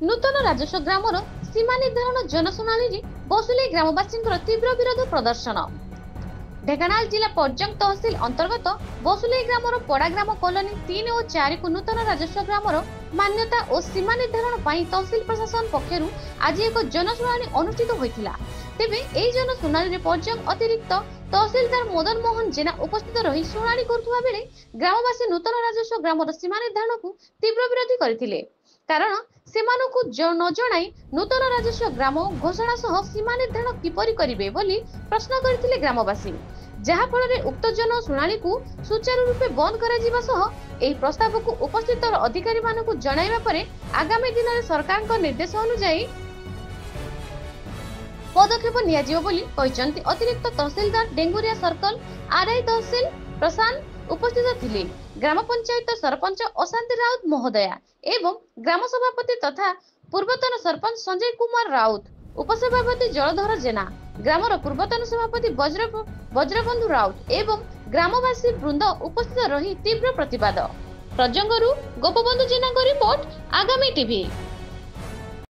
नूतन राजस्व ग्रामर सीमा निर्धारण जनशुणाणी बसुलई ग्रामवासी तीव्र विरोध प्रदर्शन। ढेंकानाल जिला पर्जंग तहसील अंतर्गत बसुलई ग्रामर पड़ा ग्राम कॉलोनी 3 और 4 को नूतन राजस्व ग्रामर मान्यता और सीमा निर्धारण पर तहसील प्रशासन पक्षर आज एक जनशुणाणी अनुष्ठित होता। तेबे एही जनशुणाणी पर्जंग अतिरिक्त तहसीलदार मदन मोहन जेना उपस्थित रही शुणाणी करुवा बेले ग्रामवासी नूतन राजस्व ग्रामर सीमा निर्धारण को तीव्र विरोधी करथिले। कारण सेमानकु न जणाई नूतन राजस्व ग्राम घोषणा सह सीमा निर्धारण किपरि करिवे बोली प्रश्न करथिले ग्रामवासी, जहा फल उक्त जनशुणाणी को सुचारू रूपे बंद करा जिबा सह एही प्रस्ताव को उपस्थित अधिकारी मानकु जणाइबा परे आगामी दिन में सरकार का निर्देश अनुसार पदक्षेप नियाजियो बोली कहिसंती। अतिरिक्त तहसीलदार डेंगुरिया सर्कल आरआई तहसील प्रशांत उपस्थित थिले। ग्राम पंचायत सरपंच अशांति राउत महोदया एवं ग्राम सभापति तथा पूर्वतन सरपंच संजय कुमार राउत, उपसभापति जलधर जेना, ग्रामर पूर्वतन सभापति वज्रबंधु राउत एवं ग्रामवासी वृंद उपस्थित रही तीव्र प्रतिवाद। प्रजंगरू गोपबंधु जेना रिपोर्ट आगामी टीवी।